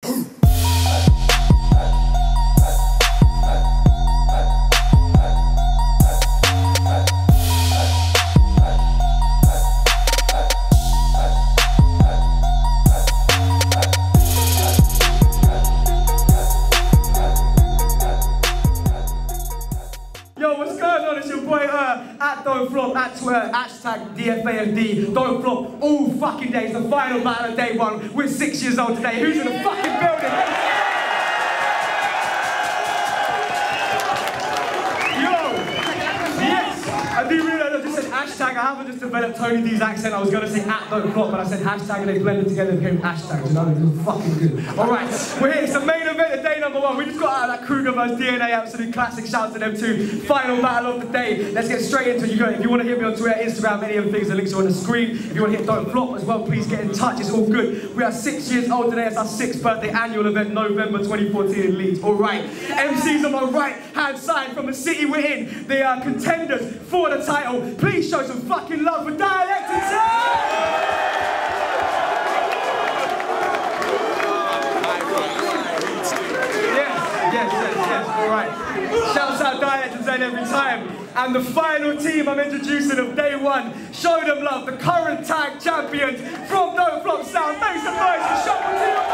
Yo, what's going on? It's your boy at Don't Flop, at Twitter, hashtag DFAMD, Don't Flop, all fucking days. The final battle of day one. We're 6 years old today. Who's in the fucking building? Yo, yes, I do realise I just said hashtag. I haven't just developed Tony D's accent. I was going to say at Don't Flop, but I said hashtag and they blended together and became hashtag. You know, it was fucking good. All right, we're here. It's the main event of day number one. We just got out of that Kruger vs DNA absolute classic. Shout out to them two. Final battle of the day. Let's get straight into it. If you want to hit me on Twitter, Instagram, any of the things, the links are on the screen. If you want to hit Don't Flop as well, please get in touch. It's all good. We are 6 years old today. It's our 6th birthday annual event, November 2014 in Leeds. All right. MCs on my right-hand side from the city we're in. They are contenders for the title. Please show some fucking love for Dialect and Zen! Yes, all right. Shouts out Dialect and Zen every time. And the final team I'm introducing of day one, show them love, the current tag champions from Don't Flop Sound. Make some noise for Shuffle to your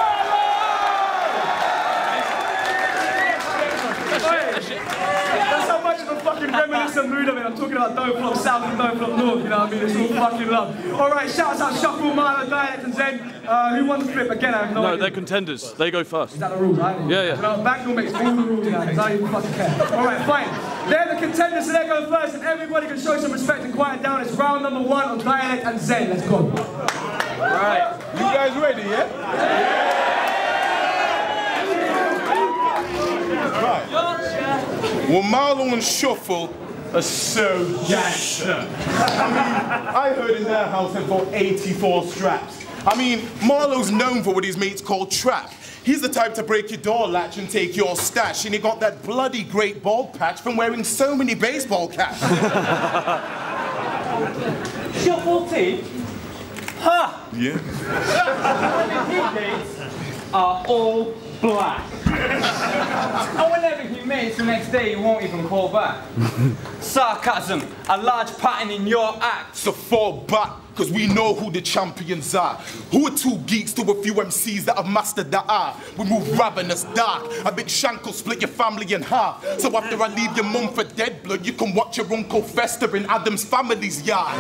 That's how much of a fucking reminiscent mood I'm in. I'm talking about Don't Flop South and Don't Flop North, you know what I mean? It's all fucking love. All right, shouts out Shuffle, Marlon, Dialect and Zen. Who won the flip? Again, I have no idea. No, they're contenders. They go first. Is that the rules? Yeah. You know, Backdoor makes all the rules now, because I don't even fucking care. All right, fine. They're the contenders, so they go first, and everybody can show some respect and quiet down. It's round number one on Dialect and Zen. Let's go. Right. You guys ready, yeah? Right. Well, Marlon and Shuffle are so gangster. I mean, I heard in their house they've got 84 straps. I mean, Marlo's known for what his mates call trap. He's the type to break your door latch and take your stash, and he got that bloody great bald patch from wearing so many baseball caps. Shuffle tea? Ha! Yeah. Are all black. And whenever he makes the next day, he won't even call back. Sarcasm, a large pattern in your act. So fall back, because we know who the champions are. Who are two geeks to a few MCs that have mastered the art? We move ravenous dark. A big shank will split your family in half. So after I leave your mum for dead blood, you can watch your uncle fester in Adam's family's yard.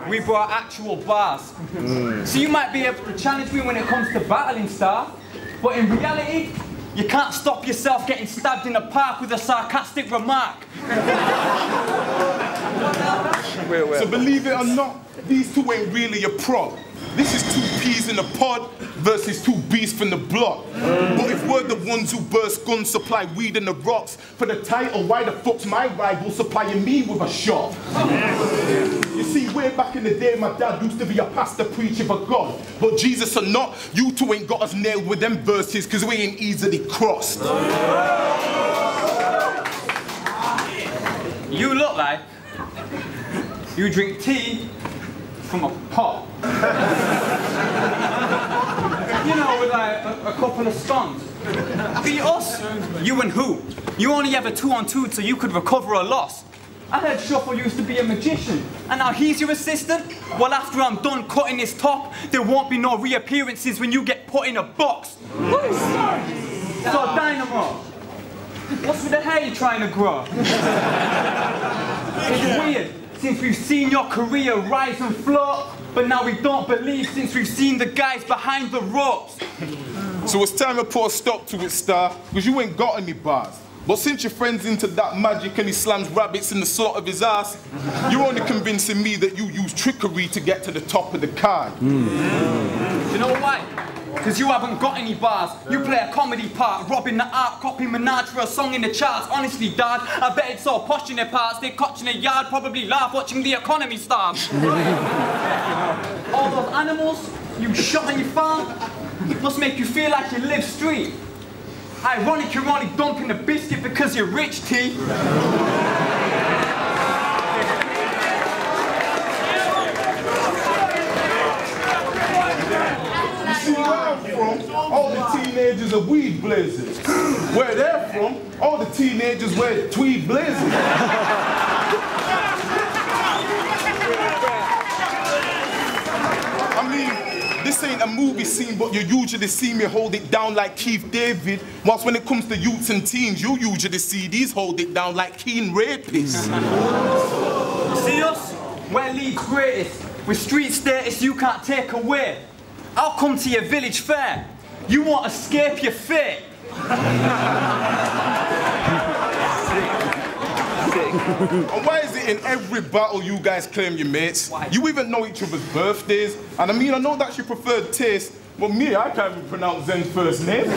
We brought actual bars. So you might be able to challenge me when it comes to battling style, but in reality, you can't stop yourself getting stabbed in the park with a sarcastic remark. So believe it or not, these two ain't really a prop. This is two peas in a pod versus two beasts from the block. But if we're the ones who burst guns, supply weed in the rocks, for the title, why the fuck's my rival supplying me with a shot? You see, way back in the day, my dad used to be a pastor preaching for God. But Jesus or not, you two ain't got us nailed with them verses, because we ain't easily crossed. You look like you drink tea from a pot. You know, with like a couple of scones. Beat us? You and who? You only have a 2-on-2 so you could recover a loss. I heard Shuffle used to be a magician, and now he's your assistant? Well, after I'm done cutting his top, there won't be no reappearances when you get put in a box. So, Dynamo, what's with the hair you're trying to grow? It's weird, since we've seen your career rise and float, but now we don't believe since we've seen the guys behind the ropes. So it's time to put a stop to it, Star, because you ain't got any bars. But since your friend's into that magic and he slams rabbits in the slot of his ass, you're only convincing me that you use trickery to get to the top of the card. Do you know why? Because you haven't got any bars. You play a comedy part, robbing the art, copying Minaj for a song in the charts. Honestly, Dad, I bet it's all posh in their parts. They cotch in a yard, probably laugh watching the economy starve. All those animals you shot on your farm must make you feel like you live street. Ironic, you're only dumping the biscuit because you're rich, T. teenagers are weed blazers. Where they're from, all the teenagers wear tweed blazers. I mean, this ain't a movie scene, but you usually see me hold it down like Keith David, whilst when it comes to youths and teens, you usually see these hold it down like keen rapists. See us? We're Leeds greatest. With street status you can't take away. I'll come to your village fair. You won't escape your fate. And why is it in every battle you guys claim your mates? Why? You even know each other's birthdays. And I mean, I know that's your preferred taste, but me, I can't even pronounce Zen's first name.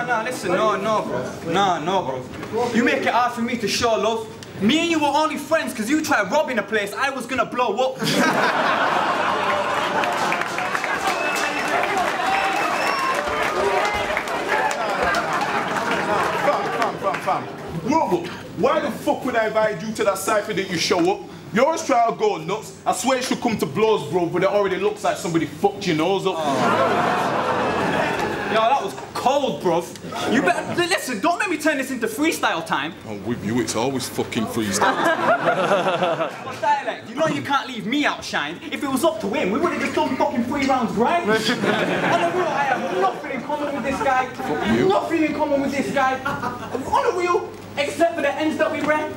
No, listen, no, bro. You make it hard for me to show love. Me and you were only friends because you tried robbing a place I was gonna blow up. Fam. Bro, why the fuck would I invite you to that cypher that you show up? You always try to go nuts. I swear it should come to blows, bro, but it already looks like somebody fucked your nose up. Yo, that was cold, bruv. You better listen. Don't make me turn this into freestyle time. And with you, it's always fucking freestyle. What's dialect? You know you can't leave me outshined. If it was up to him, we would have just done fucking 3 rounds, right? On the real, I have nothing in common with this guy. Nothing in common with this guy. On the real, except for the ends that we read.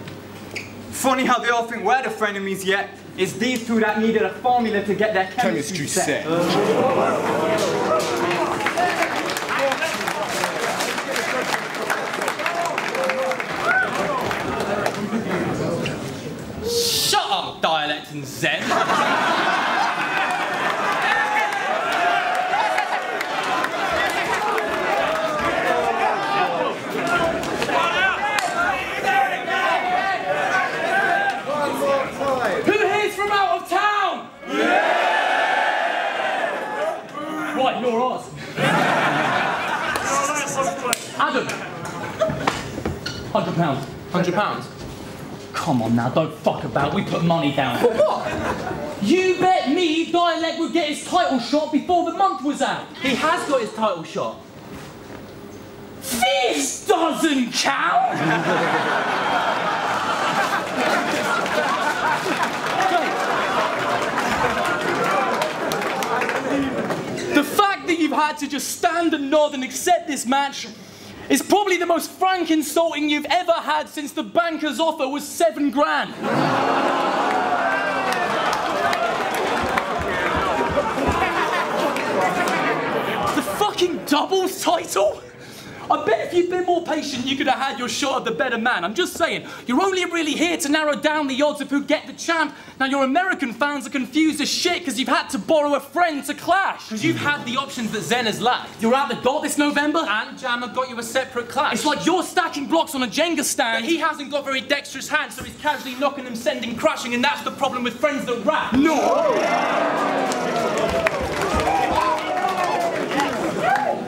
Funny how they all think we're the frenemies yet. It's these two that needed a formula to get their chemistry set. Shut up, Dialect and Zen. Who here's from out of town? Yeah! Right, you're ours. Adam. £100. £100? Come on now, don't fuck about. We put money down. For what? You bet me Dialect would get his title shot before the month was out. He has got his title shot. This doesn't count! The fact that you've had to just stand and nod and accept this match is probably the most frank insulting you've ever had since the banker's offer was £7 grand. The fucking doubles title? I bet if you'd been more patient, you could have had your shot at the better man. I'm just saying, you're only really here to narrow down the odds of who'd get the champ. Now, your American fans are confused as shit because you've had to borrow a friend to clash. Because you've had the options that Zen has lacked. You're at the dot this November, and Jammer got you a separate clash. It's like you're stacking blocks on a Jenga stand, but he hasn't got very dexterous hands, so he's casually knocking them, sending crashing, and that's the problem with friends that rap. No!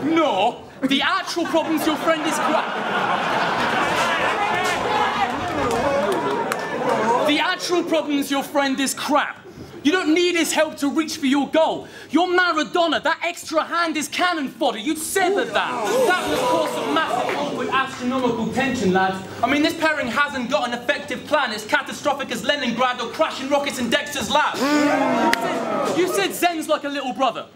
No! The actual problem's your friend is crap. The actual problem's your friend is crap. You don't need his help to reach for your goal. You're Maradona. That extra hand is cannon fodder. You'd sever that. That would cause some massive, awkward, astronomical tension, lads. I mean, this pairing hasn't got an effective plan. It's catastrophic as Leningrad or crashing rockets in Dexter's lab. You said Zen's like a little brother.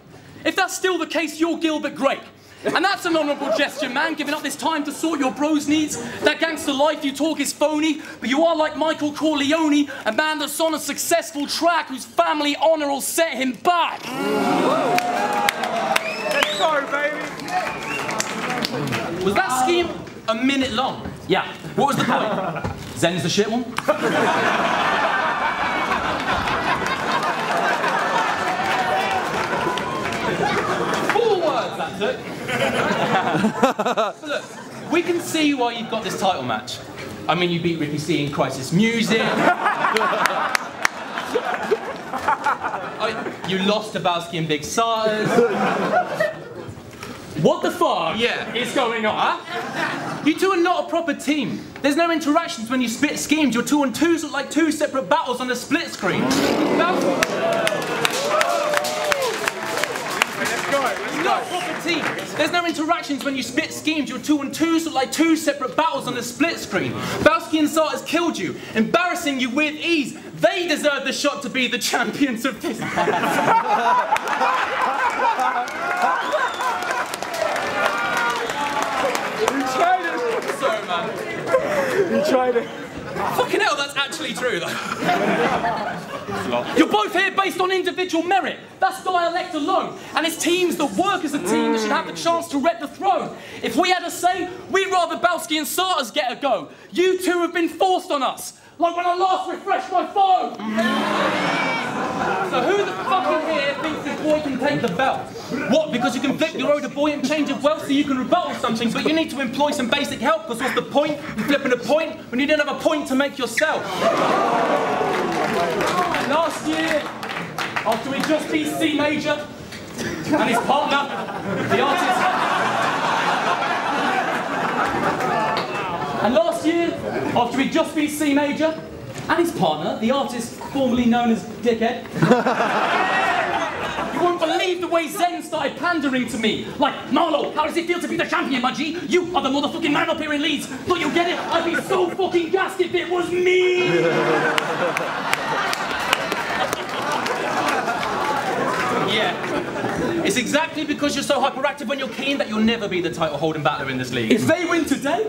If that's still the case, you're Gilbert Grape. And that's an honourable gesture, man, giving up this time to sort your bros' needs. That gangster life you talk is phony, but you are like Michael Corleone, a man that's on a successful track whose family honour will set him back. Let's go, baby. Was that scheme a minute long? Yeah. What was the point? Zen's the shit one? 4 words, that's it. Look, we can see why you've got this title match. I mean, you beat Ricky C in Crisis Music. You lost to Bowski and Big Sarters. What the fuck is going on? Huh? You two are not a proper team. There's no interactions when you split schemes. Your 2-on-2s look like two separate battles on a split screen. Not a proper team. There's no interactions when you split schemes. Your 2-on-2s look like two separate battles on a split screen. Bowski and Sarters killed you, embarrassing you with ease. They deserve the shot to be the champions of this. Sorry, man. You tried it. Fucking hell, that's actually true, though. You're both here based on individual merit. That's dialect alone. And it's teams that work as a team that should have the chance to rep the throne. If we had a say, we'd rather Bowski and Sarters get a go. You two have been forced on us. Like when I last refreshed my phone. So who the fuck in here thinks this boy can take the belt? What, because you can flip your own buoyant change of wealth so you can rebuttal something, but you need to employ some basic help, because what's the point in flipping a point when you don't have a point to make yourself? Last year, after we just beat C Major and his partner, the artist... And last year, after we just beat C Major and his partner, the artist formerly known as Dickhead, you won't believe the way Zen started pandering to me. Like, Marlo, how does it feel to be the champion, my G? You are the motherfucking man up here in Leeds. But you'll get it, I'd be so fucking gassed if it was me! Yeah. It's exactly because you're so hyperactive when you're keen that you'll never be the title-holding battler in this league. If they win today,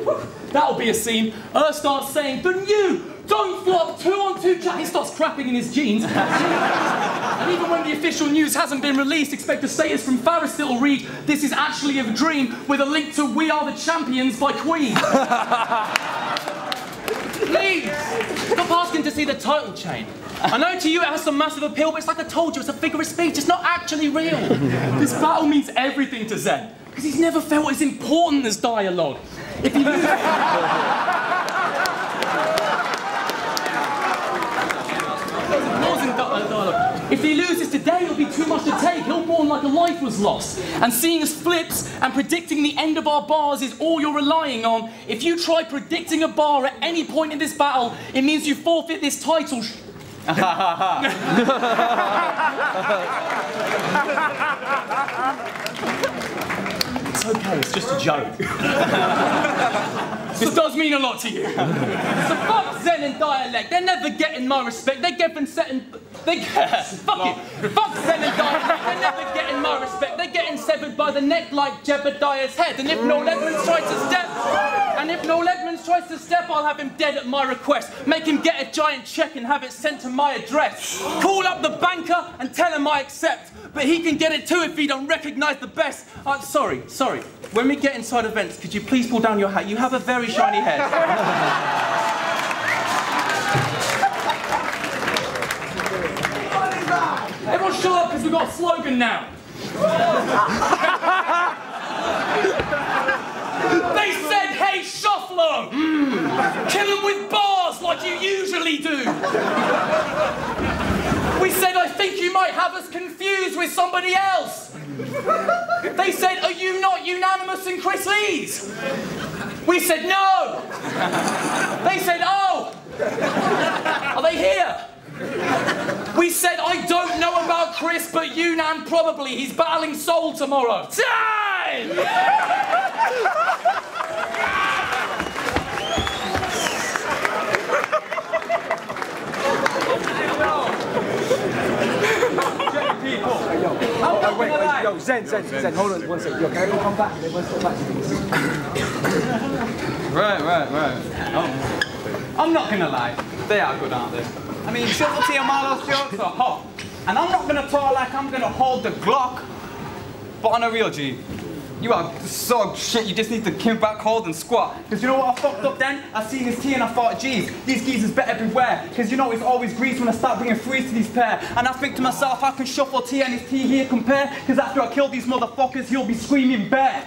that'll be a scene. starts saying, the new don't flop 2-on-2 chat. He starts crapping in his jeans. And even when the official news hasn't been released, expect a status from Faris that'll read, this is actually a dream, with a link to We Are the Champions by Queen. Please, stop asking to see the title chain. I know to you it has some massive appeal, but it's like I told you, it's a figure of speech, it's not actually real. This battle means everything to Zen, because he's never felt as important as dialogue. If he loses... If he loses today, it'll be too much to take. He'll mourn like a life was lost. And seeing us flips and predicting the end of our bars is all you're relying on. If you try predicting a bar at any point in this battle, it means you forfeit this title. It's okay, it's just a joke. This does mean a lot to you. So fuck Zen and dialect. They're never getting my respect. They're getting set and... Fuck it. Fuck Zen and dialect. They're never getting my respect. They're getting severed by the neck like Jebediah's head. And if Noel Edmonds tries to step... I'll have him dead at my request. Make him get a giant check and have it sent to my address. Call up the banker and tell him I accept. But he can get it too if he don't recognise the best. Sorry. When we get inside events, could you please pull down your hat? You have a very shiny head. Everyone shut up because we've got a slogan now. They said, hey, Shuffler! Kill him with bars like you usually do. We said, I think you might have us confused with somebody else. They said, are you not unanimous in Chris Lee's? We said, no. They said, oh. Are they here? We said, I don't know about Chris, but Yunnan probably. He's battling Seoul tomorrow. Time! Yo, Zen, hold on 1 second. Yo, can everyone come back? Everyone step back, please. Right. I'm not gonna lie, they are good, aren't they? I mean, Shuffle T and Marlo's jokes are hot. And I'm not gonna talk like I'm gonna hold the Glock. But on a real G, you are so shit, you just need to kick back, hold and squat. Because you know what I fucked up then? I seen his T and I thought, geez, these geezers better beware. Because you know it's always grease when I start bringing threes to these pair. And I think to myself, how can Shuffle T and his T here compare? Because after I kill these motherfuckers, he'll be screaming bear.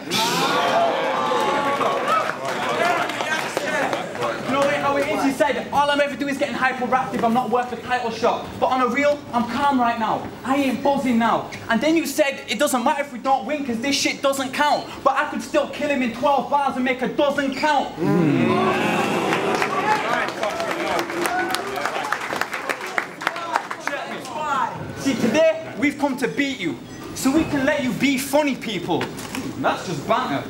You know how it is, he said, all I'm ever doing is getting hyperactive, I'm not worth a title shot. But on a real, I'm calm right now. I ain't buzzing now. And then you said, it doesn't matter if we don't win, because this shit doesn't count. But I could still kill him in 12 bars and make a dozen count. See, today, we've come to beat you. So we can let you be funny people. That's just banter.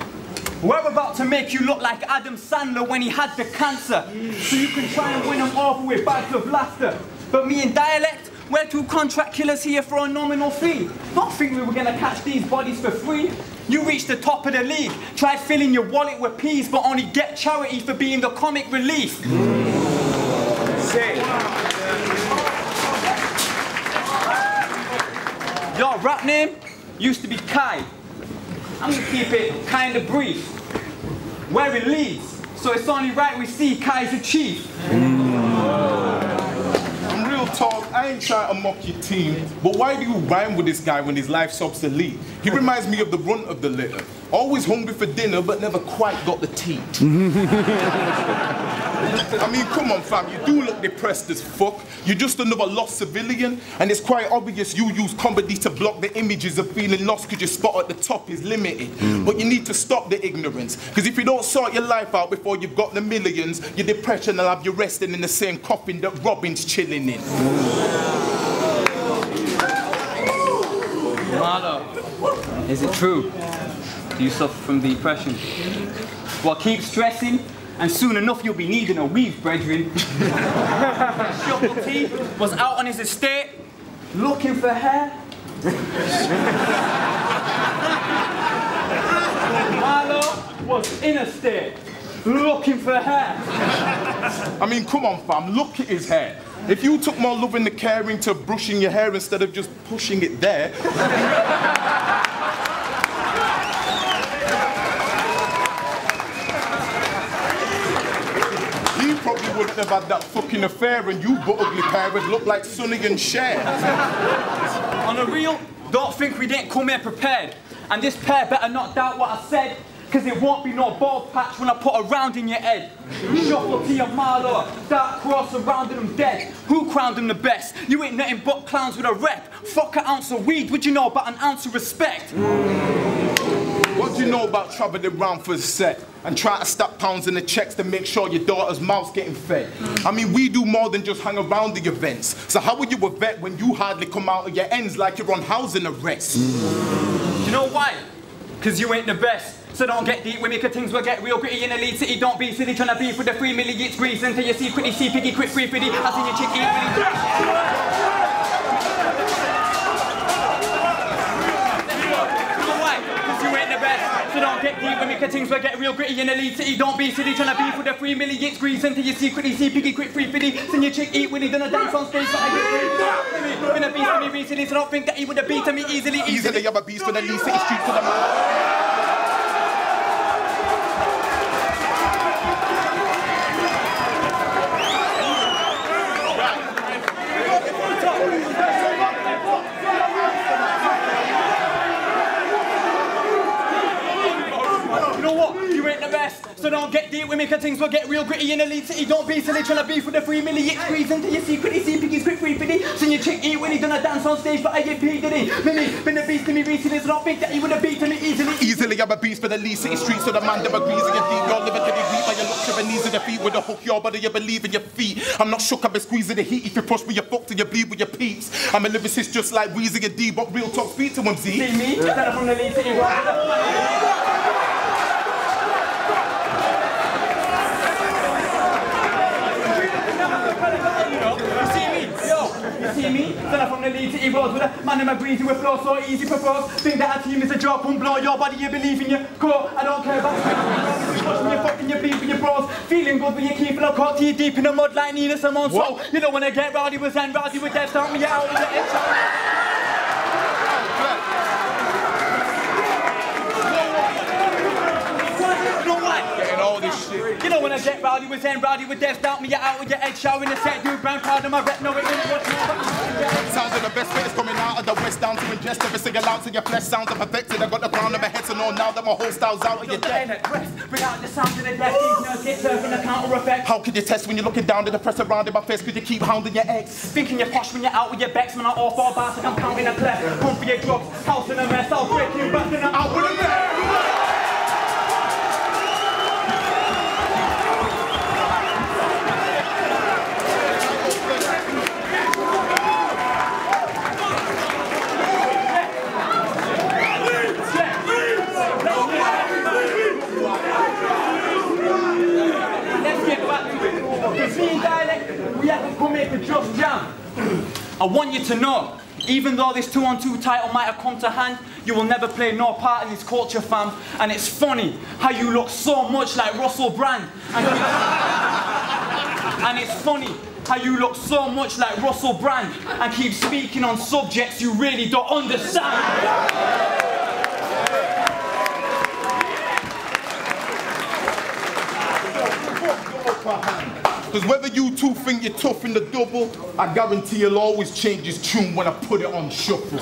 We're about to make you look like Adam Sandler when he had the cancer. So you can try and win them over with bags of laughter. But me and Dialect, we're two contract killers here for a nominal fee. Don't think we were gonna catch these bodies for free. You reached the top of the league, tried filling your wallet with peas, but only get charity for being the comic relief. Your rap name used to be Kai. I'm gonna keep it kinda brief. We're in Leeds, so it's only right we see Kai's a chief. I'm real talk, I ain't trying to mock your team, but why do you rhyme with this guy when his life's obsolete? He reminds me of the runt of the litter. Always hungry for dinner, but never quite got the tea. I mean, come on fam, you do look depressed as fuck. You're just another lost civilian, and it's quite obvious you use comedy to block the images of feeling lost because your spot at the top is limited. But you need to stop the ignorance, because if you don't sort your life out before you've got the millions, your depression will have you resting in the same coffin that Robin's chilling in. Marlo, is it true? Do you suffer from depression? Well, keep stressing, and soon enough you'll be needing a weave, brethren. Shuffle T was out on his estate, looking for hair. Marlo was in a state, looking for hair. I mean, come on fam, look at his hair. If you took more loving and caring to brushing your hair instead of just pushing it there, he probably wouldn't have had that fucking affair, and you but ugly pair would look like Sonny and Cher. On a real, don't think we didn't come here prepared. And this pair better not doubt what I said, because it won't be no bald patch when I put a round in your head. Shuffle T and Marlo, dark cross surrounding them dead. Who crowned them the best? You ain't nothing but clowns with a rep. Fuck an ounce of weed, what you know about an ounce of respect? What do you know about travelling round for a set and trying to stack pounds in the checks to make sure your daughter's mouth's getting fed? I mean, we do more than just hang around the events. So how are you a vet when you hardly come out of your ends like you're on housing arrest? Do you know why? Because you ain't the best. So don't get deep with me, cause things will get real gritty in a lead city. Don't be silly trying to beef with the 3 million it's grease until you secretly see piggy quick free fiddy. I see your chick eat really. Cause you ain't the best. So don't get deep with me, cause things will get real gritty in a lead city. Don't be silly trying to beef with the 3 million it's grease until you secretly see piggy quick free fiddy. Send your chick eat willy, done a dance on stage, but I get been a beast for me recently, so don't think that he would have beaten me easily. Easily, I'm a beast for the Leeds City streets to the man. So don't get deep with me, cause things will get real gritty in a lead city. Don't be silly trying to beef with the 3 million squeeze until you secretly see piggies quick free fiddy. Seen your chick eat when he done a dance on stage, but I get paid, did he? Mimi, been a beast to me recently, so don't think that he would have beaten me easily. Easily, I'm a beast for the Leeds City streets, so the man that agrees in your deep. You're living to the deep, but you look to the knees of your feet with a hook, your body, you believe in your feet. I'm not shook, I've been squeezing the heat. If you push me, you fuck till you bleed with your peeps. I'm a lyricist just like Weezy and D, but real talk, speak to him, Z. See me? Stand from the Leeds City. See me? Stand up from the Leeds City roads with a man in my breezy with flow so easy propose. Think that our team is a joke, won't blow your body, you believe in your core. I don't care about you push me, you fucking, you beef with your bros. Feeling good when you keep it up, caught to you deep in the mud like Nina Simone. So you don't want to get rowdy with Zen, rowdy with death, start me out with the edge. Getting all this You know when I get rowdy with Zen, rowdy with devs, doubt me, you're out with your head, showering the set, you brown, proud of my rep, no it ain't what's Sounds of the best fit is coming out of the west down to ingest every single ounce of your flesh. Sounds are perfected. I got the crown of my head to know now that my whole style's out of your deck. Bring out the sound of the death, these nerves get surfing the counter effect. How could you test when you're looking down to the press around in my face? Could you keep hounding your ex? Thinking you're posh when you're out with your becks, when I'm all four bars and I'm counting a clef. Come for your drugs, house in a mess, I'll break you back and I'm out with a mess. Just jam. I want you to know, even though this 2-on-2 title might have come to hand, you will never play no part in this culture, fam. And it's funny how you look so much like Russell Brand. And it's funny how you look so much like Russell Brand and keep speaking on subjects you really don't understand. Because whether you two think you're tough in the double, I guarantee you'll always change his tune when I put it on shuffle.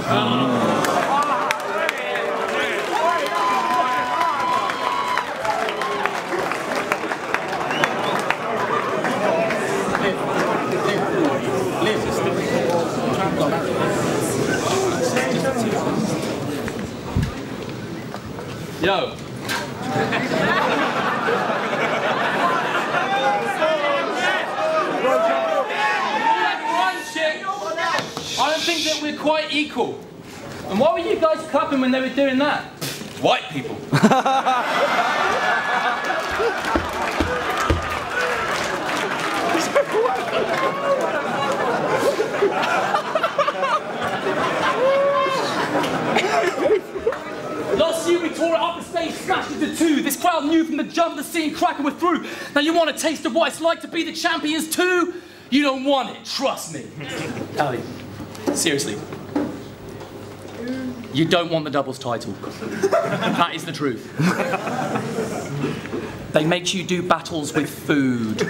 Yo. I don't think that we're quite equal. And why were you guys clapping when they were doing that? White people. Last year we tore it up the stage, smashed it to 2. This crowd knew from the jump the scene cracking we're through. Now you want a taste of what it's like to be the champions too? You don't want it, trust me. Ali, seriously. You don't want the doubles title. That is the truth. They make you do battles with food.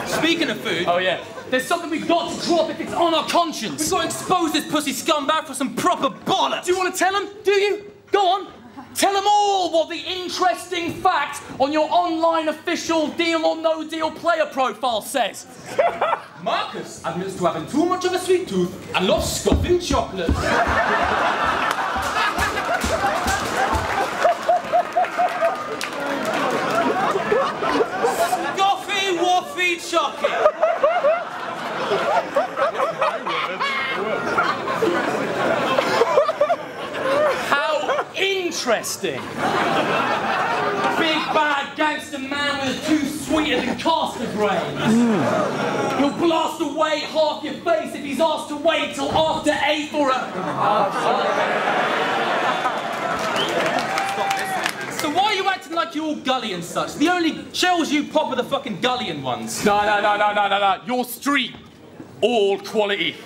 Speaking of food, oh yeah, there's something we've got to drop if it's on our conscience. We've got to expose this pussy scumbag for some proper bollocks. Do you want to tell him? Do you? Go on. Tell them all what the interesting fact on your online official Deal or No Deal player profile says. Marcus admits to having too much of a sweet tooth and loves scoffing chocolate. Scoffy waffy chocolate. How interesting. Big bad gangster man with a tooth sweeter than caster brains. He'll blast away half your face if he's asked to wait till after 8 for a... So why are you acting like you're all gully and such? The only shells you pop are the fucking gullion ones. No. Your street, all quality.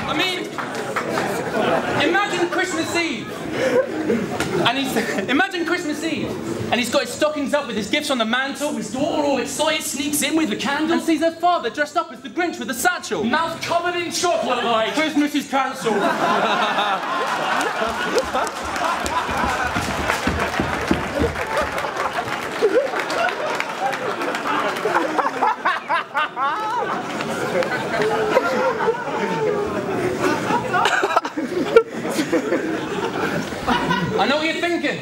I mean, imagine Christmas Eve. And he's got his stockings up with his gifts on the mantle. His daughter, all excited, sneaks in with the candle and sees her father dressed up as the Grinch with a satchel. Mouth covered in chocolate like Christmas is cancelled. I know what you're thinking.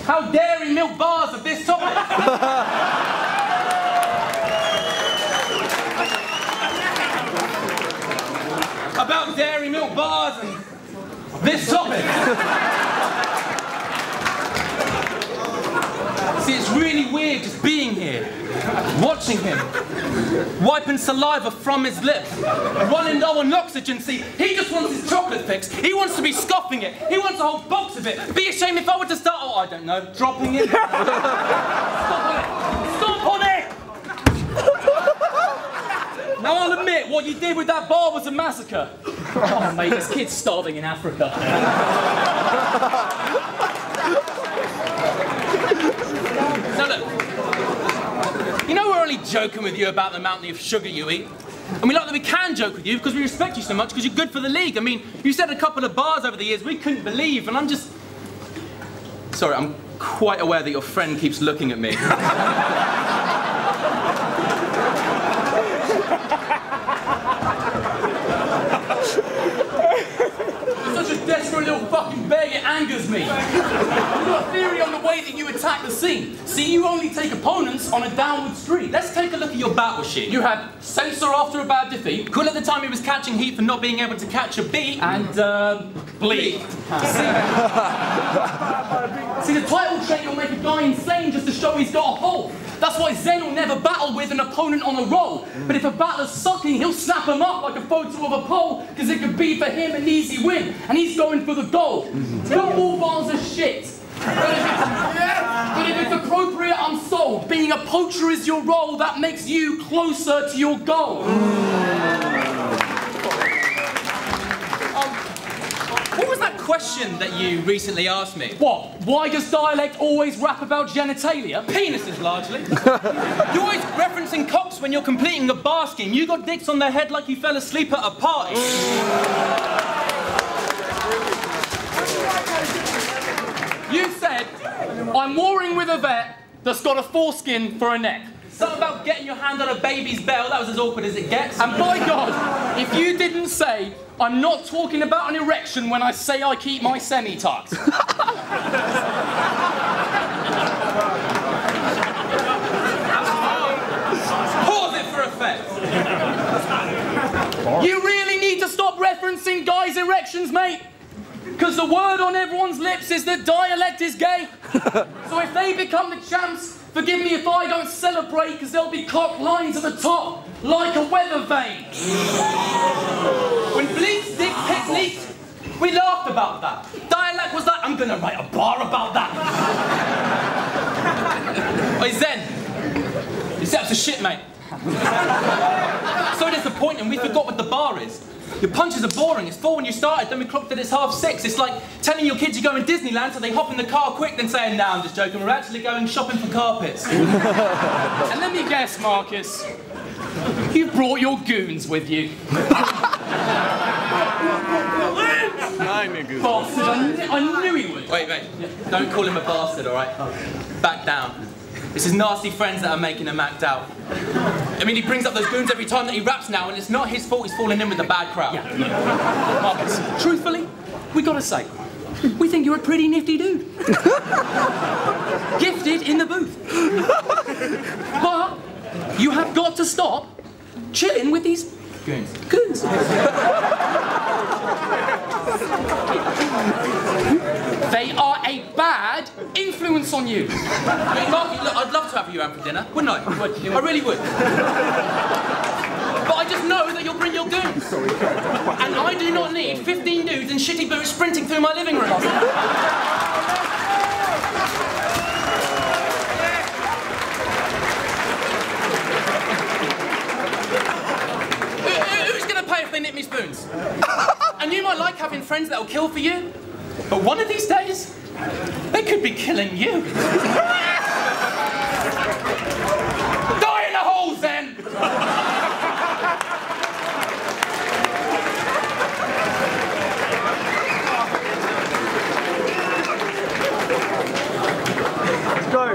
How dairy milk bars of this topic? About dairy milk bars and this topic. See, it's really weird just being here, watching him, wiping saliva from his lips, running low on oxygen. See, he just wants his chocolate fix. He wants to be scoffing it. He wants a whole box of it. Be ashamed if I were to start, oh, I don't know, dropping it. Stop what you did with that bar was a massacre. Oh, mate, this kid's starving in Africa. Now look, you know we're only joking with you about the amount of sugar you eat. And we like that we can joke with you because we respect you so much because you're good for the league. I mean, you said a couple of bars over the years we couldn't believe, and I'm just... Sorry, I'm quite aware that your friend keeps looking at me. You're such a desperate little fucking beg, it angers me. You've got a theory on the way that you attack the scene. See, you only take opponents on a downward streak. Let's take a look at your battle sheet. You had Censor after a bad defeat, Cool at the time he was catching heat for not being able to catch a beat, and Bleak. See, the title trait will make a guy insane just to show he's got a hole. That's why Zen will never battle with an opponent on a roll. But if a battler's sucking, he'll snap him up like a photo of a pole, because it could be for him an easy win, and he's going for the goal. Not all bars are shit. But if it's appropriate, I'm sold. Being a poacher is your role, that makes you closer to your goal. What was that question that you recently asked me? What? Why does dialect always rap about genitalia? Penises, largely. You're always referencing cocks when you're completing a bar scheme. You got dicks on their head like you fell asleep at a party. You said, I'm warring with a vet that's got a foreskin for a neck. Something about getting your hand on a baby's bell, that was as awkward as it gets. And by God, if you didn't say, I'm not talking about an erection when I say I keep my semi-tucks. Pause it for effect. You really need to stop referencing guys' erections, mate. Because the word on everyone's lips is that dialect is gay. So if they become the champs, forgive me if I don't celebrate, because there'll be cock lines at the top, like a weather vane. When Bleak's dick pic leaked, we laughed about that. Dialect was like, I'm gonna write a bar about that. Oi, Zen, your setup's a shit, mate. So disappointing, we forgot what the bar is. Your punches are boring, it's 4 when you started, then we clocked that it's 6:30. It's like telling your kids you're going to Disneyland so they hop in the car quick, then saying, nah, I'm just joking, we're actually going shopping for carpets. And let me guess, Marcus, you brought your goons with you. Bastard, I knew he would. Wait, don't call him a bastard, alright? Back down. It's his nasty friends that are making him act out. I mean, he brings up those goons every time that he raps now, and it's not his fault he's falling in with the bad crowd. Yeah. Marcus, truthfully, we gotta say, we think you're a pretty nifty dude. Gifted in the booth. But you have got to stop chilling with these goons. They are a bad influence on you. I mean, Marky, look, I'd love to have you around for dinner, wouldn't I? I really would. But I just know that you'll bring your goons. And I do not need 15 dudes in shitty boots sprinting through my living room. Who's going to pay if they nip me spoons? And you might like having friends that'll kill for you, but one of these days, they could be killing you. Die in a hole, Zen! Let's go,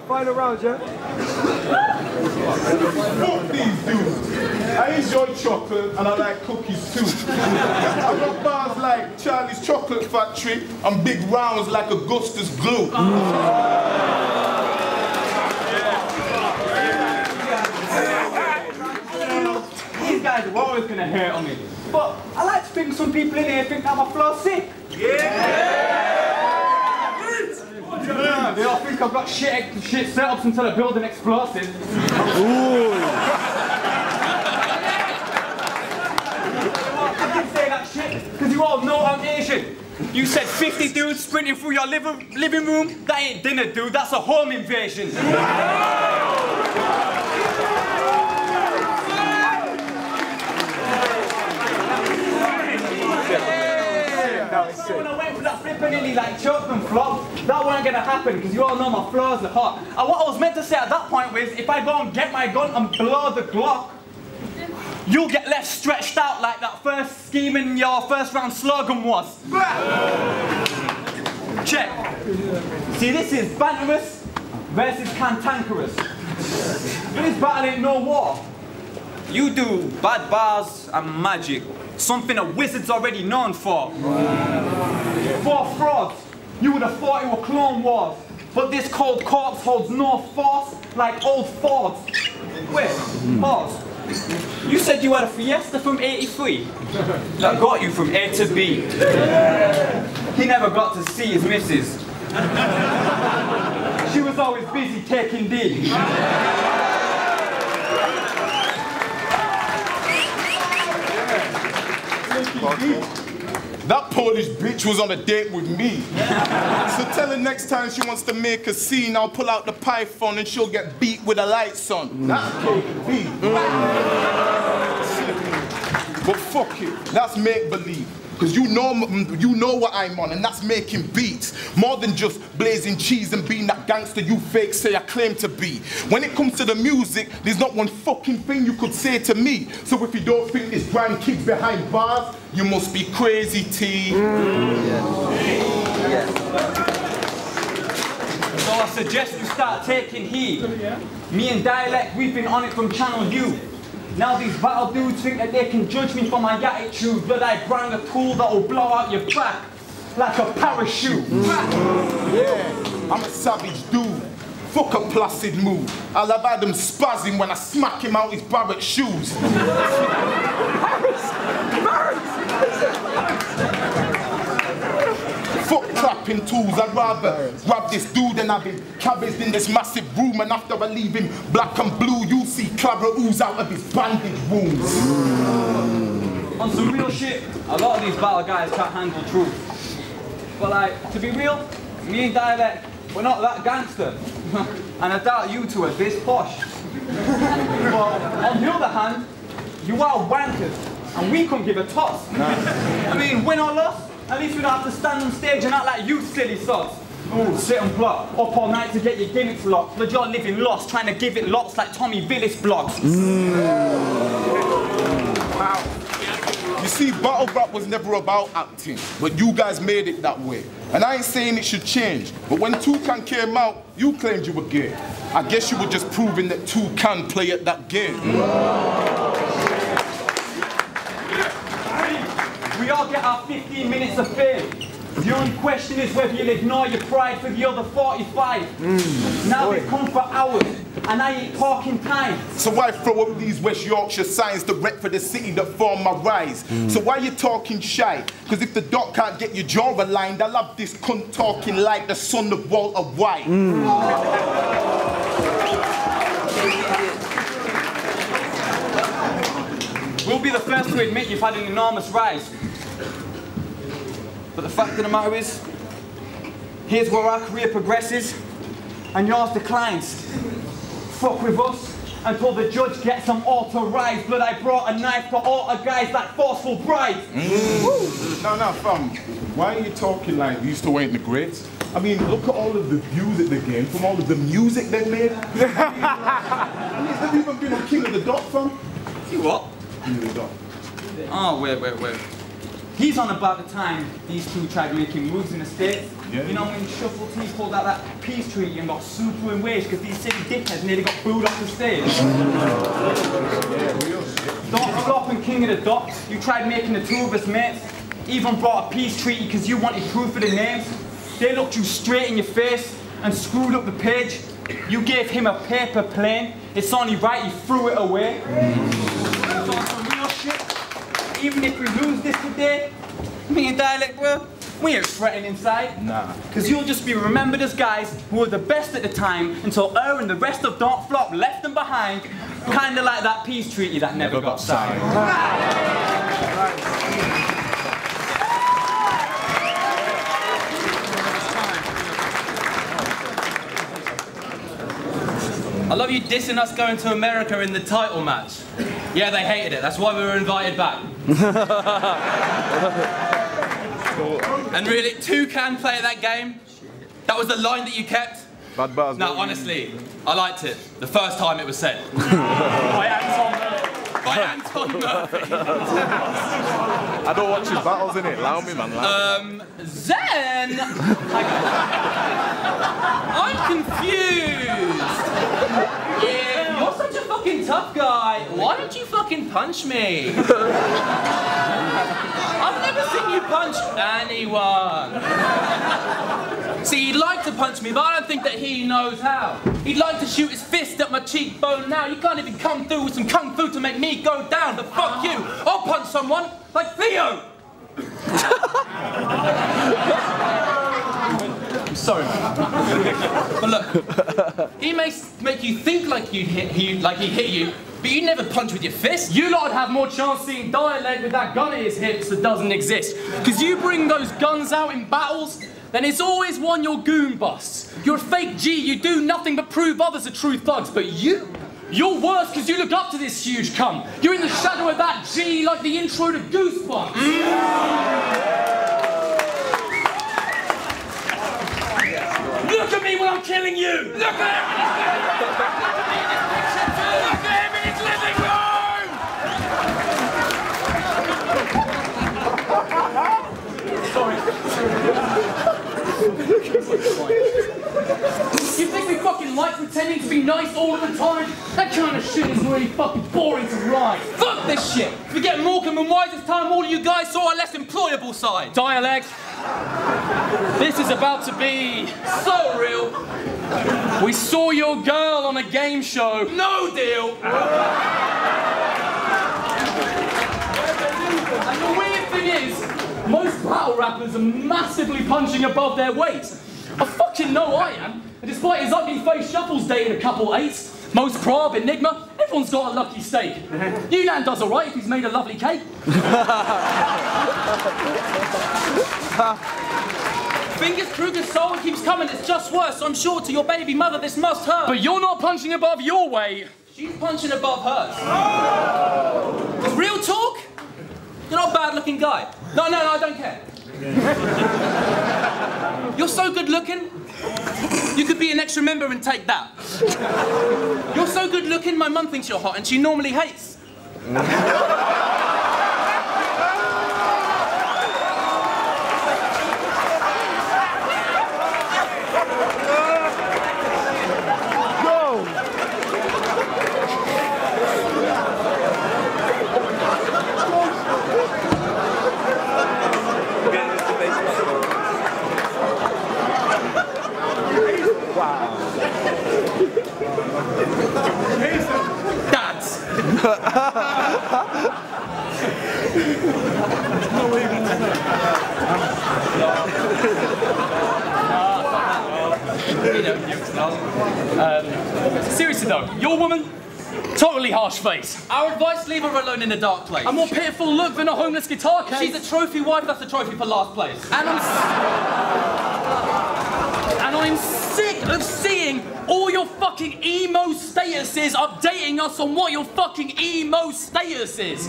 final round, yeah? Fuck these dudes. I enjoy chocolate and I like cookies too. I've got bars like Charlie's Chocolate Factory and big rounds like Augustus Glue. These guys are always going to hate on me. But I like to think some people in here think I'm a floor sick. They all think I've got shit setups until I build an explosive. Ooh. I didn't say that shit because you all know I'm Asian. You said 50 dudes sprinting through your living room? That ain't dinner, dude. That's a home invasion. when I went for that flipping nearly like choke and flop, that weren't gonna happen because you all know my flaws are hot. And what I was meant to say at that point was, if I go and get my gun and blow the Glock, you'll get left stretched out like that first scheme in your first round slogan was. Check. See, this is Banterous versus Cantankerous. This battle ain't no war. You do bad bars and magic, something a wizard's already known for. For frauds, you would have thought it were Clone Wars, but this cold corpse holds no force like old Fords. Wait, pause. You said you had a Fiesta from '83 that got you from A to B. He never got to see his missus. She was always busy taking D. That Polish bitch was on a date with me. So tell her next time she wants to make a scene, I'll pull out the python and she'll get beat with the lights on. That's KP. But fuck it, that's make-believe. Because you know what I'm on, and that's making beats. More than just blazing cheese and being that gangster you fake say I claim to be. When it comes to the music, there's not one fucking thing you could say to me. So if you don't think there's grand kids behind bars, you must be crazy, T. So I suggest you start taking heed. Me and Dialect, we've been on it from Channel U. Now these battle dudes think that they can judge me for my attitude, but I bring a tool that will blow out your back like a parachute. Yeah, I'm a savage dude. Fuck a placid mood. I'll have had him spazzing when I smack him out his Barrett shoes. Fuck clapping tools, I'd rather grab this dude than have him cabbaged in this massive room, and after I leave him black and blue, you'll see clabber ooze out of his bandage wounds. On some real shit, a lot of these battle guys can't handle truth. But like, to be real, me and Dialect, we're not that gangster. And I doubt you two are this posh. But on the other hand, you are wankers, and we couldn't give a toss. I mean, win or loss, at least we don't have to stand on stage and act like you silly sods. Ooh, sit and plot, up all night to get your gimmicks locked, but you're living lost, trying to give it lots like Tommy Villis blogs. Wow. You see, battle rap was never about acting, but you guys made it that way. And I ain't saying it should change, but when Toucan came out, you claimed you were gay. I guess you were just proving that Toucan play at that game. We all get our 15 minutes of fame. The only question is whether you'll ignore your pride for the other 45. Now they come for hours, and I ain't talking time. So why throw up these West Yorkshire signs to rep for the city that form my rise? So why you talking shy? Because if the doc can't get your jaw aligned, I'll have this cunt talking like the son of Walter White. We'll be the first to admit you've had an enormous rise. But the fact of the matter is, here's where our career progresses and yours declines. Fuck with us until the judge gets them all to rise. But I brought a knife to alter guys like forceful brides. No, fam. Why are you talking like you used to ain't the greats? I mean, look at all of the views that they gained from all of the music they made. I mean, have you even been on King of the Dot, fam? You what? King of the Dot. Oh, wait. He's on about the time these two tried making moves in the States. Yeah. You know when Shuffle T pulled out that peace treaty and got super enraged because these city dickheads nearly got booed off the stage. Don't Flop and King of the Dots, you tried making the two of us mates. Even brought a peace treaty because you wanted proof of the names. They looked you straight in your face and screwed up the page. You gave him a paper plane. It's only right he threw it away. So on some real shit, even if we lose this today, me and Dialect, bro, we ain't fretting inside. Nah. Because you'll just be remembered as guys who were the best at the time until her and the rest of Don't Flop left them behind. Kinda like that peace treaty that never got signed. I love you dissing us going to America in the title match. Yeah, they hated it. That's why we were invited back. And really, Toucan play at that game? That was the line that you kept? Bad bars. No, honestly, I liked it. The first time it was said. By Anton Murphy. By Anton Murphy. I don't watch his battles, innit? Allow me, man. Zen! I'm confused. Yeah, you're such a fucking tough guy. Why don't you fucking punch me? I've never seen you punch anyone. See, he'd like to punch me, but I don't think that he knows how. He'd like to shoot his fist at my cheekbone now. You can't even come through with some kung fu to make me go down, but fuck you. I'll punch someone like Theo. I'm sorry, man. But look, he may make you think like he hit you, but you never punch with your fist. You lot would have more chance seeing Dialect with that gun at his hips that doesn't exist. Because you bring those guns out in battles, then it's always one your goon busts. You're a fake G, you do nothing but prove others are true thugs, but you're worse because you look up to this huge cunt. You're in the shadow of that G like the intro to Goosebumps. Look at me when I'm killing you! Look at him! Look at him in his living room! Sorry. You think we fucking like pretending to be nice all of the time? That kind of shit is really fucking boring to write. Fuck this shit! Forget Morecambe and Wise, this time all of you guys saw our less employable side. Dialect. This is about to be So real. We saw your girl on a game show. No deal. And the weird thing is, most battle rappers are massively punching above their weight. I fucking know I am. And despite his ugly face shuffles dating a couple eights, most prob, Enigma, everyone's got a lucky steak. Yunnan does alright if he's made a lovely cake. Fingers Kruger's soul keeps coming, it's just worse. So I'm sure to your baby mother this must hurt. But you're not punching above your weight. She's punching above hers. With real talk, you're not a bad looking guy. No, I don't care. You're so good looking, you could be an extra member and take that. You're so good looking, my mum thinks you're hot and she normally hates. Dads. Seriously though, your woman, totally harsh face. Our advice, leave her alone in a dark place. A more pitiful look than a homeless guitar case. She's a trophy wife, that's a trophy for last place. And I'm sick of seeing all your fucking emo statuses updating us on what your fucking emo status is.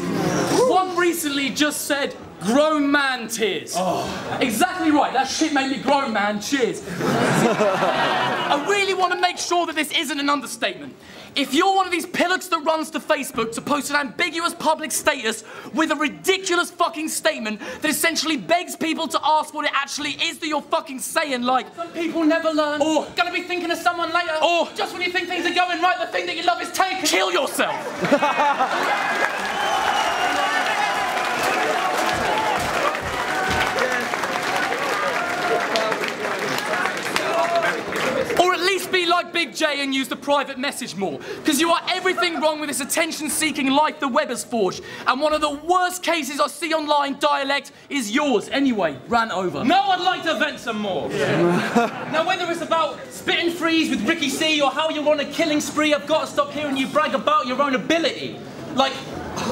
One recently just said, grown man tears. Oh. Exactly right, that shit made me grown man, cheers. I really want to make sure that this isn't an understatement. If you're one of these pillocks that runs to Facebook to post an ambiguous public status with a ridiculous fucking statement that essentially begs people to ask what it actually is that you're fucking saying, like, some people never learn. Or gonna be thinking of someone later. Or just when you think things are going right, the thing that you love is taken. Kill yourself. Or at least be like Big J and use the private message more. Because you are everything wrong with this attention-seeking life the web has forged. And one of the worst cases I see online, Dialect, is yours. Anyway, rant over. No, I'd like to vent some more. Yeah. Now, whether it's about spitting freeze with Ricky C or how you're on a killing spree, I've got to stop hearing you brag about your own ability. Like,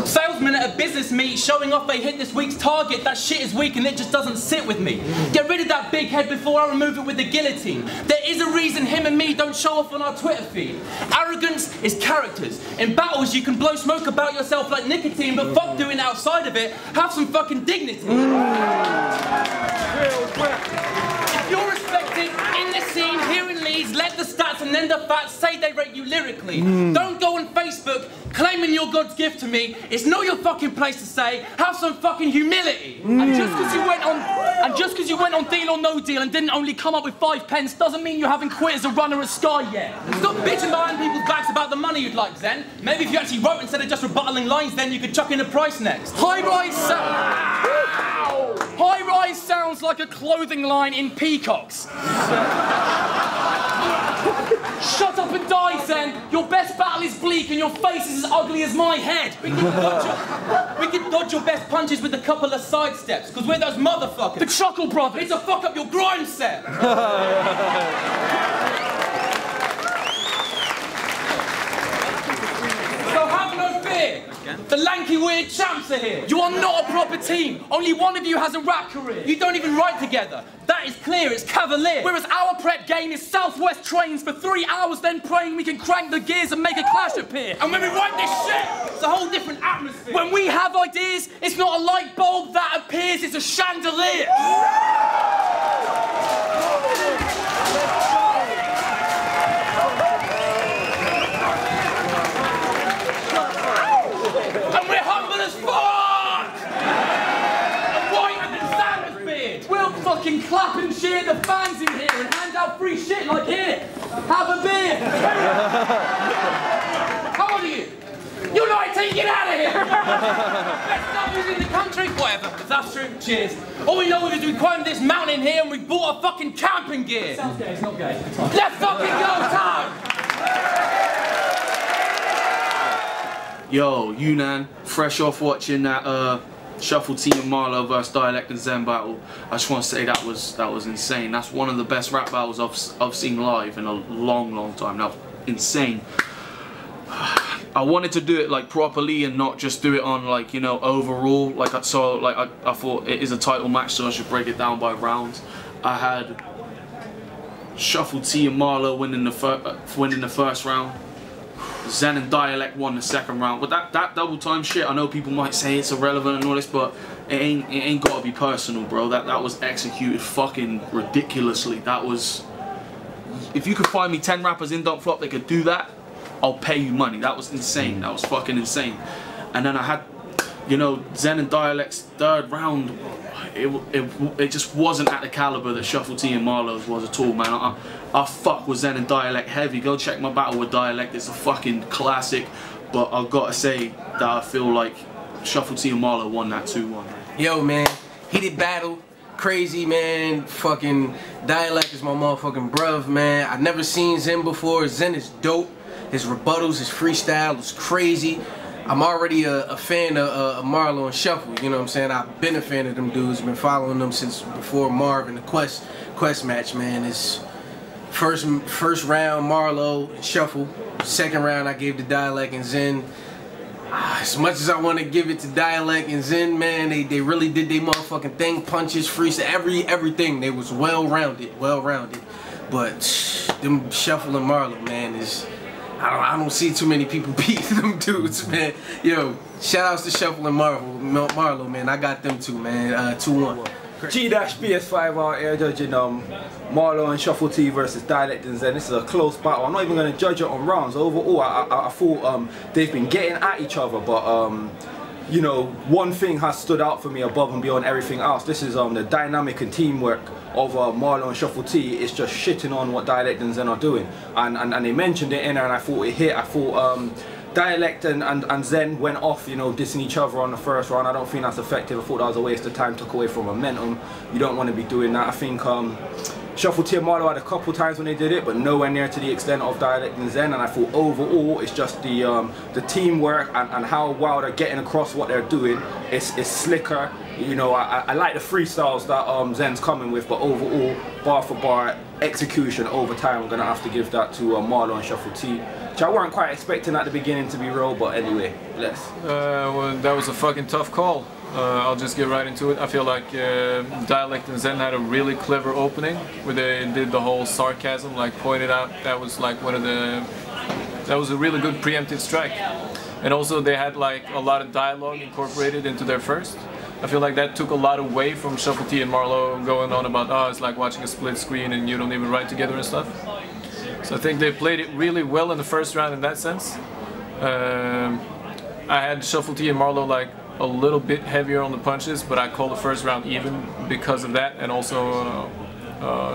Salesmen at a business meet showing off they hit this week's target. That shit is weak and it just doesn't sit with me. Get rid of that big head before I remove it with the guillotine. There is a reason him and me don't show off on our Twitter feed. Arrogance is characters. In battles you can blow smoke about yourself like nicotine, but fuck doing outside of it. Have some fucking dignity. If you're respected in the scene here in Leeds, let the stats and then the facts say they rate you lyrically. Don't go on Facebook claiming you're God's gift to me. It's not your fucking place to say. Have some fucking humility. And just because you went on Deal or No Deal and didn't only come up with 5 pence doesn't mean you haven't quit as a runner at Sky yet. Stop bitching behind people's backs about the money you'd like, Zen. Maybe if you actually wrote instead of just rebuttaling lines, then you could chuck in a price next. High-rise sounds like a clothing line in Peacocks. Shut up and die, Zen. Your best battle is bleak and your face is as ugly as my head. We can dodge your best punches with a couple of side steps, because we're those motherfuckers. The Chuckle Brothers. It's a fuck up your grind set. So have no fear. The lanky weird champs are here. You are not a proper team. Only one of you has a rap career. You don't even write together. That is clear, it's cavalier. Whereas our prep game is Southwest trains for 3 hours, then praying we can crank the gears and make a clash appear. And when we write this shit, it's a whole different atmosphere. When we have ideas, it's not a light bulb that appears, it's a chandelier. And we're humble as fuck! And whiter than Santa's beard! We'll fucking clap and cheer the fans in here and hand out free shit like here! Have a beer! How old are you? You're 19, get out of here! Best numbers in the country? Whatever, if that's true, cheers. All we know is we climbed this mountain here and we bought a fucking camping gear! It sounds gay, it's not gay. Let's fucking go, Tom! Yo, Yunnan, fresh off watching that Shuffle T and Marlow versus Dialect and Zen battle. I just want to say that was insane. That's one of the best rap battles I've seen live in a long time. That was insane. I wanted to do it like properly and not just do it on like, you know, overall. Like I thought it is a title match, so I should break it down by rounds. I had Shuffle T and Marlow winning the first round. Zen and Dialect won the second round. But that double time shit, I know people might say it's irrelevant and all this, but it ain't gotta be personal, bro. That was executed fucking ridiculously. That was, if you could find me 10 rappers in Don't Flop that could do that, I'll pay you money. That was insane. That was fucking insane. And then I had, you know, Zen and Dialect's third round. It just wasn't at the caliber that Shuffle T and Marlow's was at all, man. I fuck with Zen and Dialect heavy. Go check my battle with Dialect. It's a fucking classic. But I've got to say that I feel like Shuffle T and Marlow won that 2-1. Yo, man, heated battle. Crazy, man. Fucking Dialect is my motherfucking bruv, man. I've never seen Zen before. Zen is dope. His rebuttals, his freestyle is crazy. I'm already a fan of Marlow and Shuffle, you know what I'm saying? I've been a fan of them dudes, been following them since before Marv and the Quest match, man. It's first round Marlow and Shuffle, second round I gave to Dialect and Zen. As much as I want to give it to Dialect and Zen, man, they really did their motherfucking thing, punches, freestyle, everything. They was well-rounded. But them Shuffle and Marlow, man, is... I don't see too many people beating them dudes, man. Yo, shout outs to Shuffle and Marlow, man. I got them too, man. 2-1. G-PS5 out here judging Marlow and Shuffle T versus Dialect and Zen. This is a close battle. I'm not even going to judge it on rounds. Overall, I thought they've been getting at each other, but you know, one thing has stood out for me above and beyond everything else. This is the dynamic and teamwork of Marlow and Shuffle T. It's just shitting on what Dialect and Zen are doing, and they mentioned it in there, and I thought it hit. I thought Dialect and Zen went off, you know, dissing each other on the first round. I don't think that's effective. I thought that was a waste of time, took away from momentum. You don't want to be doing that. I think Shuffle T and Marlowe had a couple times when they did it, but nowhere near to the extent of Dialect and Zen. And I thought overall, it's just the teamwork and how well they're getting across what they're doing. It's slicker. You know, I like the freestyles that Zen's coming with, but overall, bar for bar, execution over time, I'm gonna have to give that to Marlowe and Shuffle T, which I weren't quite expecting at the beginning to be real, but anyway, let's. Well, that was a fucking tough call. I'll just get right into it. I feel like Dialect and Zen had a really clever opening where they did the whole sarcasm, like pointed out. That was like that was a really good preemptive strike. And also they had like a lot of dialogue incorporated into their first. I feel like that took a lot away from Shuffle T and Marlowe going on about, oh, it's like watching a split screen and you don't even write together and stuff. So I think they played it really well in the first round in that sense. I had Shuffle T and Marlowe like a little bit heavier on the punches, but I called the first round even because of that, and also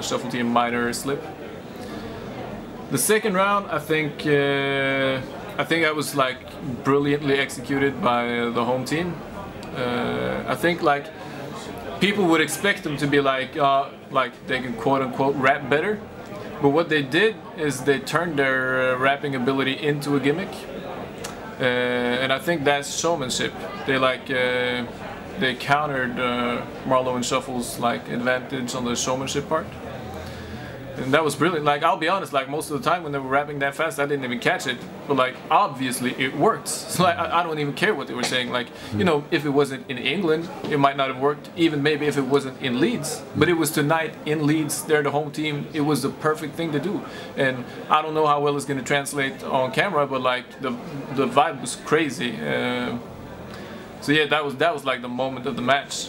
Shuffle T and minor slip. The second round, I think that was like brilliantly executed by the home team. I think like people would expect them to be like they can quote unquote rap better, but what they did is they turned their rapping ability into a gimmick, and I think that's showmanship. They countered Marlowe and Shuffle's like advantage on the showmanship part. And that was brilliant. Like, I'll be honest, like most of the time when they were rapping that fast, I didn't even catch it. But like, obviously it worked. So like, I don't even care what they were saying. Like, you know, if it wasn't in England, it might not have worked. Even maybe if it wasn't in Leeds. But it was tonight in Leeds, they're the home team. It was the perfect thing to do. And I don't know how well it's going to translate on camera, but like the vibe was crazy. So yeah, that was like the moment of the match.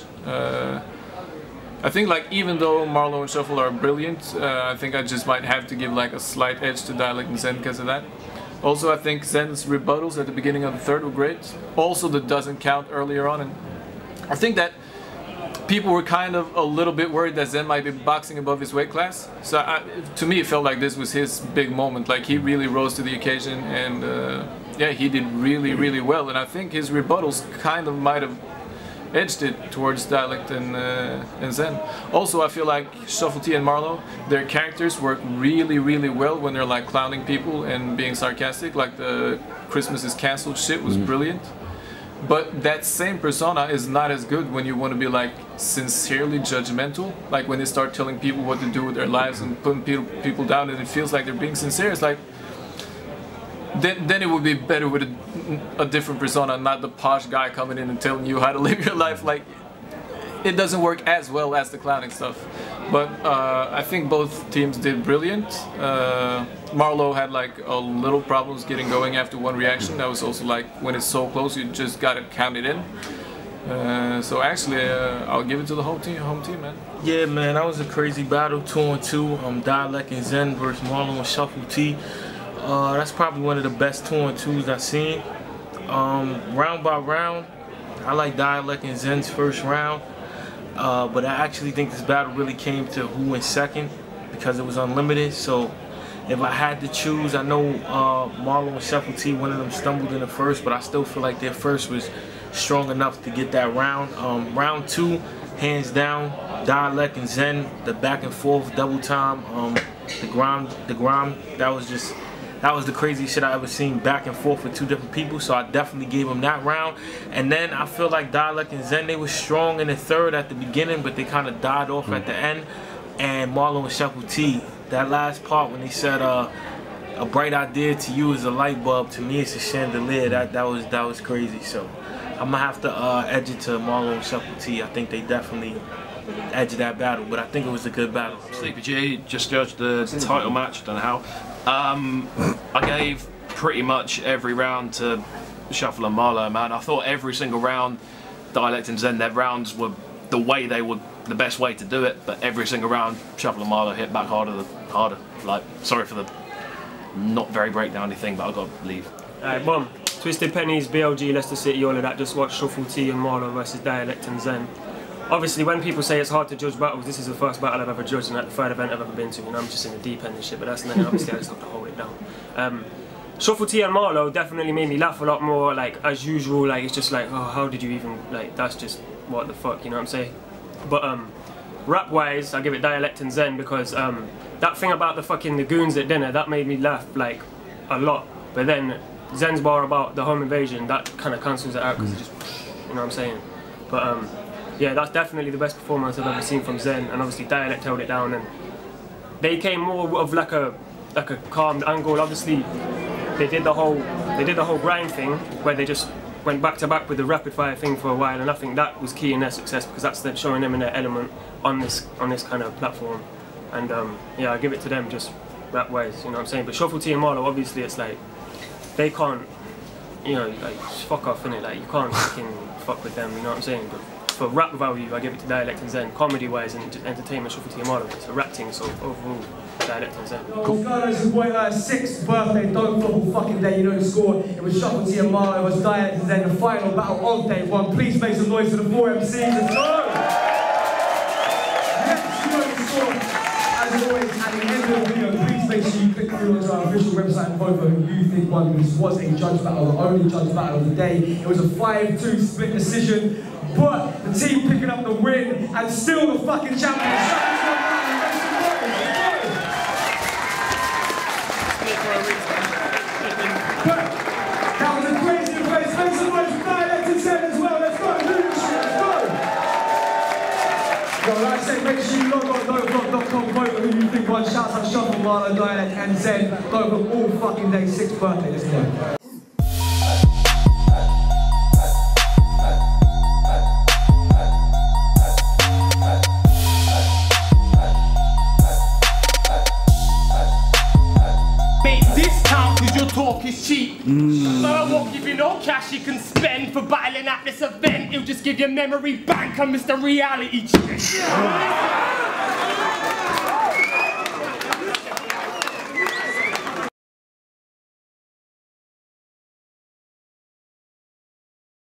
I think like even though Marlowe and Shuffle are brilliant, I think I just might have to give like a slight edge to Dialect and Zen because of that. Also, I think Zen's rebuttals at the beginning of the third were great. Also, the doesn't count earlier on, and I think that people were kind of a little bit worried that Zen might be boxing above his weight class. So to me, it felt like this was his big moment. Like he really rose to the occasion, and yeah, he did really, really well. And I think his rebuttals kind of might have edged it towards Dialect and Zen. Also, I feel like Shuffle T and Marlowe, their characters work really, really well when they're like clowning people and being sarcastic. Like the Christmas is cancelled shit was brilliant. But that same persona is not as good when you want to be like sincerely judgmental. Like when they start telling people what to do with their lives and putting people down, and it feels like they're being sincere. It's like then it would be better with a different persona, not the posh guy coming in and telling you how to live your life. Like, it doesn't work as well as the clowning stuff. But I think both teams did brilliant. Marlowe had like a little problems getting going after one reaction. That was also like when it's so close, you just gotta count it in. So actually, I'll give it to the home team, man. Yeah, man, that was a crazy battle, 2-on-2. Dialect and Zen versus Marlowe and Shuffle T. That's probably one of the best 2-on-2s I've seen. Round by round, I like Dialect and Zen's first round, but I actually think this battle really came to who went second because it was unlimited. So if I had to choose, I know Marlowe and Shuffle T, one of them stumbled in the first, but I still feel like their first was strong enough to get that round. Round two, hands down, Dialect and Zen, the back and forth, double time, the grind, that was the craziest shit I ever seen, back and forth with two different people, so I definitely gave them that round. And then I feel like Dialect and Zen, they were strong in the third at the beginning, but they kind of died off at the end. And Marlowe and Shuffle T, that last part when they said, a bright idea to you is a light bulb, to me it's a chandelier, that was crazy. So I'm gonna have to edge it to Marlowe and Shuffle T. I think they definitely edged that battle, but I think it was a good battle. Sleepy G just judged the title match, don't know how. I gave pretty much every round to Shuffle and Marlowe, man. I thought every single round, Dialect and Zen, their rounds were the way they were, the best way to do it, but every single round, Shuffle and Marlowe hit back harder. Like, sorry for the not very breakdowny thing, but I've got to leave. Alright, Bomb. Twisted Pennies, BLG, Leicester City, all of that. Just watch Shuffle T and Marlowe versus Dialect and Zen. Obviously, when people say it's hard to judge battles, this is the first battle I've ever judged and like the third event I've ever been to, and I'm just in the deep end and shit, but that's then obviously I just have to hold it down. Shuffle T and Marlowe definitely made me laugh a lot more, like, as usual. Like, it's just like, oh, how did you even, like, that's just, what the fuck, you know what I'm saying? But rap-wise, I give it Dialect and Zen because that thing about the goons at dinner, that made me laugh like a lot. But then Zen's bar about the home invasion, that kind of cancels it out because it just, you know what I'm saying? But yeah, that's definitely the best performance I've ever seen from Zen, and obviously Dialect held it down, and they came more of like a calm angle. Obviously, they did the whole grind thing where they just went back to back with the rapid fire thing for a while, and I think that was key in their success because that's them showing them in their element on this kind of platform. And yeah, I give it to them just rap wise, you know what I'm saying. But Shuffle T and Marlo, obviously, it's like they can't, you know, like fuck off, innit? Like you can't fucking fuck with them, you know what I'm saying. But for rap value, I give it to Dialect and Zen. Comedy wise and entertainment, Shuffle T and Marlo. It's a rap thing, so overall, Dialect and Zen. Cool. It's your boy 6th birthday, don't football fucking day, you know the score. It was Shuffle T and Marlo, it was Dialect and Zen, the final battle of day 1. Please make some noise for the 4 MCs, let's go! Yes, you know the score. As always, at the end of the video, please make sure you click through onto our official website and vote for who you think won. This was a judge battle, the only judge battle of the day. It was a 5-2 split decision, but the team picking up the win and still the fucking champions. That was a crazy place. Make some noise for Dialect and Zen as well. Let's go, let's go. Yo, like I said, make sure you log on novevlog.com, vote for who you think won. Shouts out Shuffle, Marlo, Dialect and Zen. Go for all fucking day, 6th birthday. Let's go. Talk is cheap. But I won't give you no cash you can spend for battling at this event. It'll just give your memory bank on Mr. Reality Check.